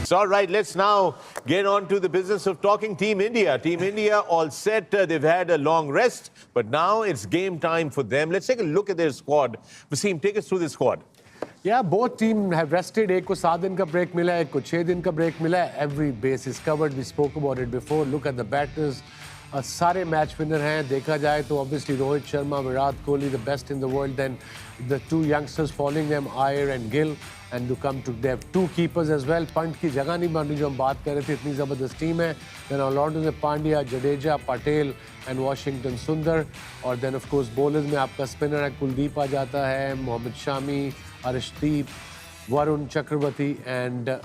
So, all right, let's now get on to the business of talking Team India. Team India all set. They've had a long rest, but now it's game time for them. Let's take a look at their squad. Wasim, take us through the squad. Yeah, both teams have rested. एक को 7 दिन का break मिला है, एक को 6 दिन का break मिला है. Every base is covered. We spoke about it before. Look at the batters. सारे मैच विनर हैं. देखा जाए तो obviously Rohit Sharma, Virat Kohli, the best in the world. Then the two youngsters following them, Iyer and Gill. And to come to, they have two keepers as well. Punt की जगह नहीं बन रही जो हम बात कर रहे थे. इतनी ज़बरदस्त टीम है. Then ऑलराउंडर्स में पांड्या, जडेजा, पटेल and Washington सुंदर. और then of course bowlers में आपका स्पिनर है कुलदीप आ जाता है, Mohammad Shami, Arshdeep, Varun Chakravarthy and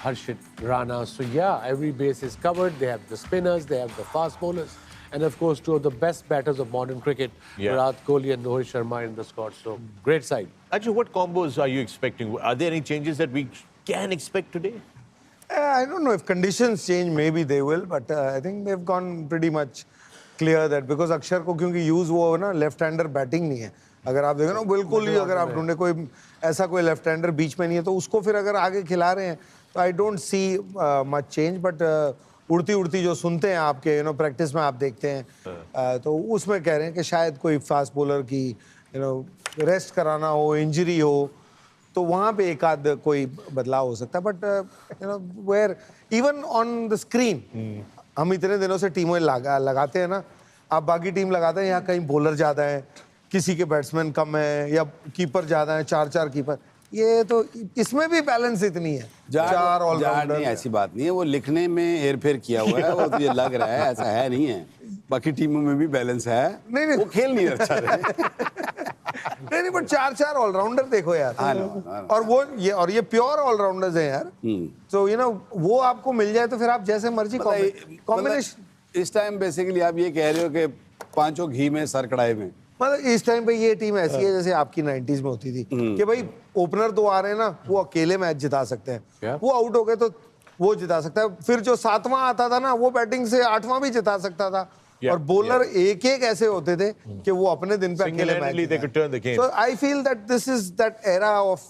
Harshit Rana. So yeah, every base is covered. They have the spinners, they have the fast bowlers, and of course two of the best batters of modern cricket, Virat Kohli and Rohit Sharma in the squad. So great side. Actually, what combos are you expecting? Are there any changes that we can expect today? I don't know if conditions change, maybe they will, but I think they've gone pretty much clear that because अक्षर को क्योंकि use वो ना left hander batting नहीं है. अगर आप देखो ना बिल्कुल ही अगर आप ढूंढे कोई ऐसा कोई लेफ्ट हैंडर बीच में नहीं है तो उसको फिर अगर आगे खिला रहे हैं तो I don't see much change. But उड़ती उड़ती जो सुनते हैं आपके प्रैक्टिस में आप देखते हैं तो उसमें कह रहे हैं कि शायद कोई फास्ट बॉलर की रेस्ट कराना हो, इंजरी हो, तो वहाँ पे एक आध कोई बदलाव हो सकता है. But where even on the screen हम इतने दिनों से टीमें लगाते हैं ना, आप बाकी टीम लगाते हैं यहाँ कहीं बॉलर ज़्यादा है, किसी के बैट्समैन कम है या कीपर ज़्यादा है, 4 कीपर. ये तो इसमें भी बैलेंस इतनी है. 4 ऑलराउंडर नहीं, ऐसी बात नहीं है. वो लिखने में हेरफेर किया हुआ है, वो तो ये लग रहा है, ऐसा है नहीं है. बाकी टीमों में भी बैलेंस है. नहीं वो खेल नहीं अच्छा रहे. नहीं बट 4 ऑलराउंडर देखो यार. और वो ये प्योर ऑलराउंडर्स हैं यार. तो वो आपको मिल जाए तो फिर आप जैसे मर्जी कॉम्बिनेशन. इस टाइम बेसिकली आप ये कह रहे हो कि पांचों घी में सर कढ़ाई में. मतलब इस टाइम पे ये टीम ऐसी है जैसे आपकी 90s में होती थी कि भाई ओपनर 2 आ रहे हैं ना, वो अकेले मैच जिता सकते हैं. वो आउट हो गए तो वो जिता सकता है. फिर जो 7वां आता था ना, वो बैटिंग से 8वां भी जिता सकता था. और बॉलर एक ऐसे होते थे कि वो अपने दिन पे अकेले match. So I feel that this is that era of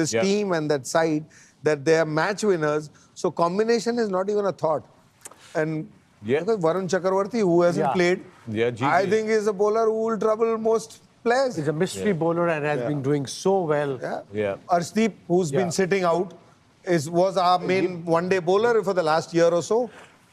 this team and that side that they are match winners. So combination is not even a thought. And Varun Chakravarti, who hasn't played, I think is a bowler who will trouble most players. He's a mystery bowler and has been doing so well. Arshdeep, who's been sitting out, was our main one-day bowler for the last year or so.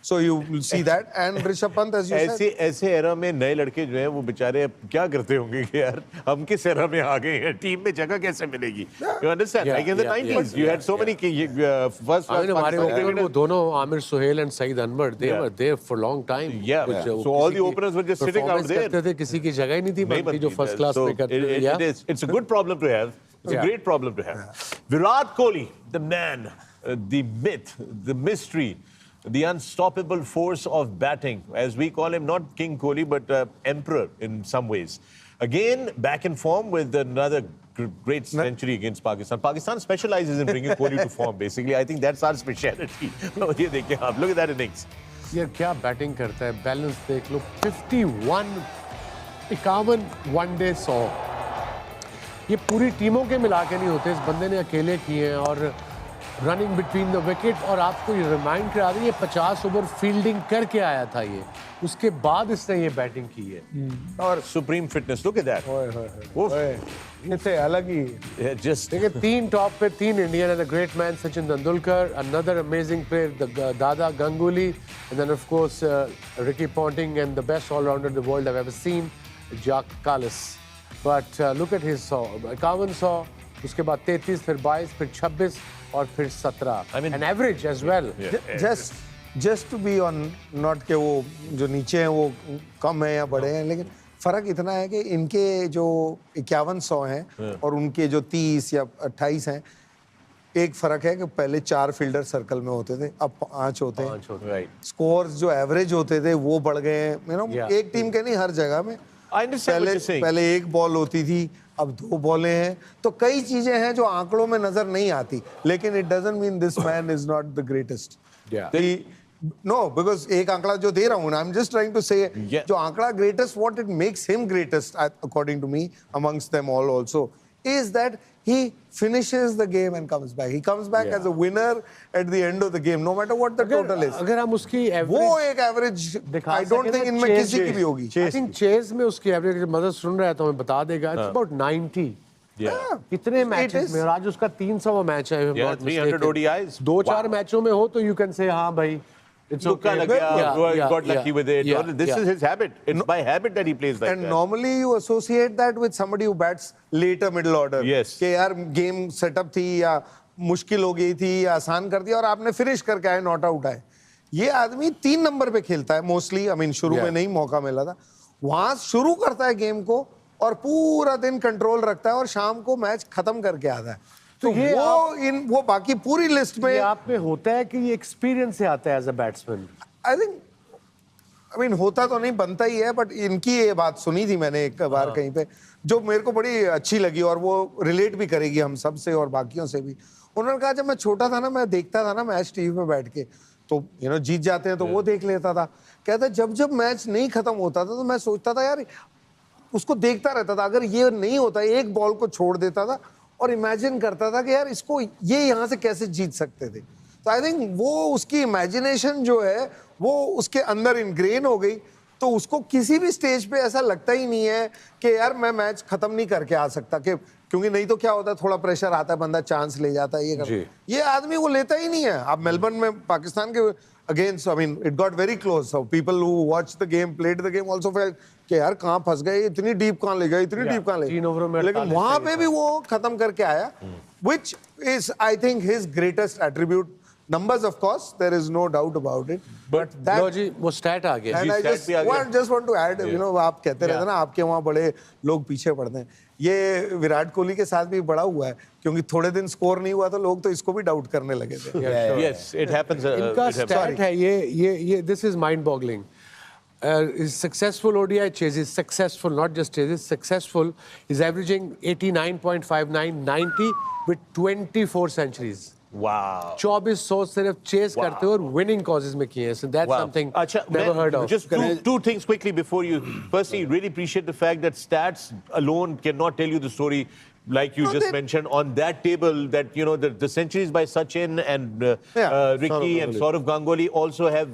So you will see that. And Rishabh Pant, as you said. ऐसे era में नए लड़के जो हैं वो बेचारे क्या करते होंगे कि यार हम किस एरा में आ गए हैं, टीम में जगह कैसे मिलेगी? You understand? Like in the 90s, you had so many first. हमारे ओपनर वो दोनों Aamir Suhail and Saeed Anwar, they were there for a long time. So all the openers were just sitting out there. करते थे, किसी की जगह ही नहीं थी बनती जो फर्स्ट क्लास में करते थे. It's a good problem to have. It's a great problem to have. Virat Kohli, the man, the myth, the mystery, the unstoppable force of batting, as we call him, not King Kohli, but Emperor in some ways. Again, back in form with another great century against Pakistan. Pakistan specializes in bringing Kohli to form, basically. I think that's our speciality. Look at that innings. यार क्या batting करता है, balance देख लो. 51 one day 100. ये पूरी टीमों के मिला के नहीं होते, इस बंदे ने अकेले किए हैं. और रनिंग बिटवीन द विकेट, और आपको ये रिमाइंड करा दें ये 50 ओवर फील्डिंग करके आया था ये, उसके बाद इसने ये बैटिंग की है. और supreme fitness, look at that. ये अलग ही जस्ट देखिए 3 टॉप पे 3 Indian and the great man Sachin Tendulkar, another amazing player the Dada Ganguly, and then of course Ricky Ponting and the best allrounder the world have ever seen, Jack Kallis. But look at his 51 उसके बाद 33, फिर 22, फिर 26 और फिर 17. An average as well. Just to be on not के वो जो नीचे हैं वो कम है या बड़े हैं, लेकिन फर्क इतना है कि इनके जो 5100 हैं और उनके जो 30 या 28 हैं, एक फर्क है कि पहले 4 फील्डर सर्कल में होते थे, अब 5 होते हैं. स्कोर्स जो एवरेज होते थे वो बढ़ गए हैं. एक टीम के नहीं, हर जगह में. पहले 1 बॉल होती थी, अब 2 बॉलें हैं. तो कई चीजें हैं जो आंकड़ों में नजर नहीं आती, लेकिन it doesn't mean this man is not the greatest. No, because एक आंकड़ा जो दे रहा हूँ, I am just trying to say जो आंकड़ा greatest, what it makes him greatest according to me amongst them all also, is that he finishes the game and comes back. He comes back as a winner at the end of the game, no matter what the total is. अगर हम उसकी वो average एक average दिखा I don't think इनमें किसी की भी होगी. आई थिंक चेज में उसकी एवरेज मदद सुन रहा है तो हमें बता देगा इट्स अबाउट 90. कितने मैचेस में, और आज उसका 300वां मैच है. 300 ODIs. 2-4 मैचों में हो तो यू कैन से हाँ भाई it's Tukka okay. लग गया, got lucky yeah, with it. yeah, This yeah. is his habit. It's by habit that he plays like And that. normally you associate that with somebody who bats later middle order. Yes. कि यार game setup थी या मुश्किल हो गई थी या आसान कर दिया और आपने फिनिश करके आए, नॉट आउट आए. ये आदमी 3 नंबर पे खेलता है मोस्टली. आई मीन शुरू में नहीं मौका मिला था, वहां शुरू करता है गेम को और पूरा दिन कंट्रोल रखता है और शाम को मैच खत्म करके आता है. तो ये वो बाकी पूरी लिस्ट में ये आप में होता है कि ये एक्सपीरियंस से आता है as a batsman. I mean होता तो नहीं, बनता ही है. बट इनकी ये बात सुनी थी मैंने एक बार कहीं पे, जो मेरे को बड़ी अच्छी लगी और वो रिलेट भी करेगी हम सब से और बाकियों से भी. उन्होंने कहा जब मैं छोटा था ना, मैं देखता था ना मैच टीवी में बैठ के, तो जीत जाते हैं तो वो देख लेता था. कहता जब जब मैच नहीं खत्म होता था तो मैं सोचता था यार, उसको देखता रहता था. अगर ये नहीं होता, एक बॉल को छोड़ देता था और इमेजिन करता था कि यार इसको ये यहाँ से कैसे जीत सकते थे. तो आई थिंक वो उसकी इमेजिनेशन जो है वो उसके अंदर इनग्रेन हो गई. तो उसको किसी भी स्टेज पे ऐसा लगता ही नहीं है कि यार मैं मैच खत्म नहीं करके आ सकता, कि क्योंकि नहीं तो क्या होता है, थोड़ा प्रेशर आता है, बंदा चांस ले जाता है, ये आदमी वो लेता ही नहीं है. आप मेलबर्न में पाकिस्तान के against, I mean it got very close. So people who watch the game, played the game also felt कि यार कहाँ फंस गए, इतनी डीप कहाँ ले गए, इतनी डीप कहाँ ले 3 ओवरों में. लेकिन वहां पे भी वो खत्म करके आया, which is I think his greatest attribute. Numbers of course, there is no doubt about it, but that लो जी वो स्टैट आ गया. and I stat भी आ गया. just want to add, आप कहते रहते ना आपके वहाँ बड़े लोग पीछे पड़ते हैं. ये विराट कोहली के साथ भी बड़ा हुआ है, क्योंकि थोड़े दिन स्कोर नहीं हुआ तो लोग तो इसको भी डाउट करने लगे थे. Yes, it happens. इनका स्टैट है ये this is mind boggling. Is successful ODI chases, successful, not just chases, successful, is averaging 89.59, 90 with 24 centuries. Wow. 2400 सिर्फ चेस करते हो और विनिंग कॉजेस में किए हैं. So that's something never heard of. Just two things quickly before you. Firstly, really appreciate the fact that stats alone cannot tell you the story. Like you just mentioned on that table, that the centuries by Sachin and Ricky and Saurav Ganguly also have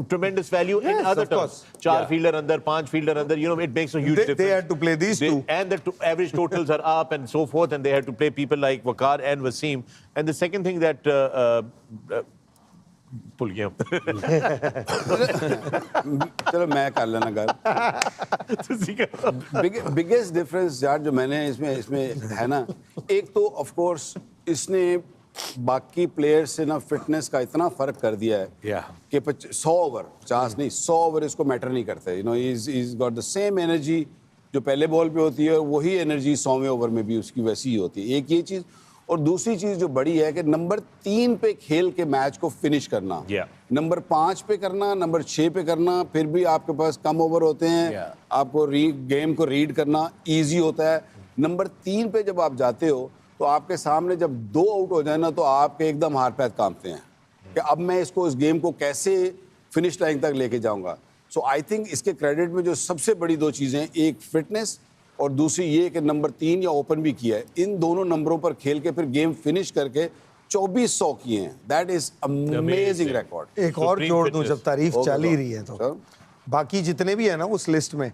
tremendous value in other terms. 4 fielder under, 5 fielder under. It makes a huge difference. They had to play these two, and the average totals are up and so forth. And they had to play people like Waqar and Wasim. And the second thing that भूल गया. चलो मैं कर लेना घर. Biggest difference यार जो मैंने इसमें है ना, एक तो ऑफ कोर्स इसने बाकी प्लेयर्स से ना फिटनेस का इतना फर्क कर दिया है कि 100 ओवर 50 नहीं 100 ओवर इसको मैटर नहीं करते. he's got the same energy जो पहले बॉल पे होती है, वही एनर्जी 100वें ओवर में भी उसकी वैसी ही होती है. एक ये चीज, और दूसरी चीज जो बड़ी है कि नंबर 3 पे खेल के मैच को फिनिश करना, नंबर 5 पे करना, नंबर 6 पे करना, फिर भी आपके पास कम ओवर होते हैं, आपको गेम को रीड करना इजी होता है. नंबर 3 पे जब आप जाते हो तो आपके सामने जब 2 आउट हो जाए ना, तो आपके एकदम हाथ पैर कांपते हैं कि अब मैं इस गेम को कैसे फिनिश लाइन तक लेके जाऊंगा. सो आई थिंक इसके क्रेडिट में जो सबसे बड़ी 2 चीजें, एक फिटनेस और दूसरी ये कि नंबर 3 या ओपन भी किया है. इन दोनों नंबरों पर खेल के फिर गेम फिनिश करके 2400 किए हैं. That is amazing record. एक और जोड़ दूं, जब तारीफ चल ही रही है तो बाकी जितने भी है ना उस लिस्ट में,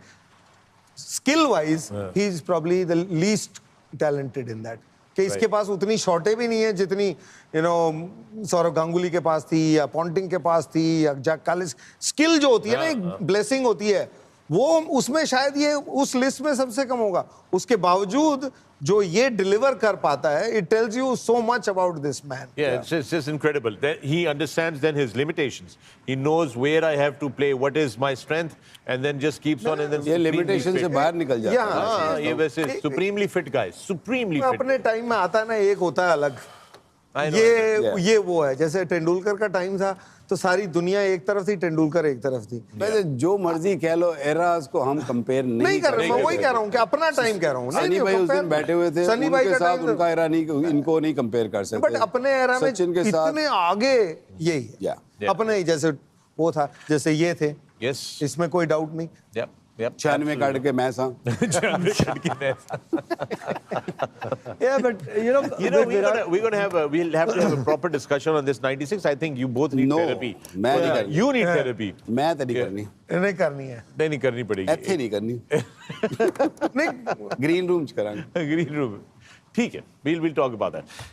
skill wise he is probably the least talented in that. कि इसके पास उतनी शॉटें भी नहीं है जितनी सौरव गांगुली के पास थी या पॉन्टिंग के पास थी या जैक कालिस. स्किल जो होती है ना, एक ब्लेसिंग होती है, वो उसमें शायद ये उस लिस्ट में सबसे कम होगा. उसके बावजूद जो ये डिलीवर कर पाता है, it tells you so much about this man. It's just incredible that he understands then his limitations. He knows where I have to play, what is my strength, and then just keeps on and then ये limitation से बाहर निकल जाता है. हाँ, ये वैसे supremely fit guy, supremely fit. अपने टाइम में आता है ना, एक होता है अलग. ये वो है, जैसे तेंदुलकर का टाइम था तो सारी दुनिया एक तरफ थी, तेंदुलकर एक तरफ थी. वैसे जो मर्जी कह लो, एरास को हम कंपेयर नहीं कर रहे. मैं वही कह रहा हूँ कि अपना टाइम कह रहा हूँ. सनी भाई उस दिन बैठे हुए थे, सनी भाई के साथ उनका एरा नहीं, इनको नहीं कंपेयर कर सकते. बट अपने एरा में सचिन के साथ इतने आगे यही है. अपने ही जैसे वो था, जैसे ये थे, इसमें कोई डाउट नहीं. Yep, 96 ਕੱਢ ਕੇ ਮੈਂ ਸਾਂ Yeah, but you know, You know, with Virat- we'll have to have a proper discussion on this 96. I think you both need No, therapy. मैं नहीं करनी। You need therapy. ਮੈਂ ਤਾਂ ਨਹੀਂ ਕਰਨੀ नहीं करनी है नहीं करनी पड़ेगी। ਇੱਥੇ ਨਹੀਂ ਕਰਨੀ नहीं ਗ੍ਰੀਨ ਰੂਮ ਚ ਕਰਾਂਗੇ Green room. ठीक है, we'll talk about that.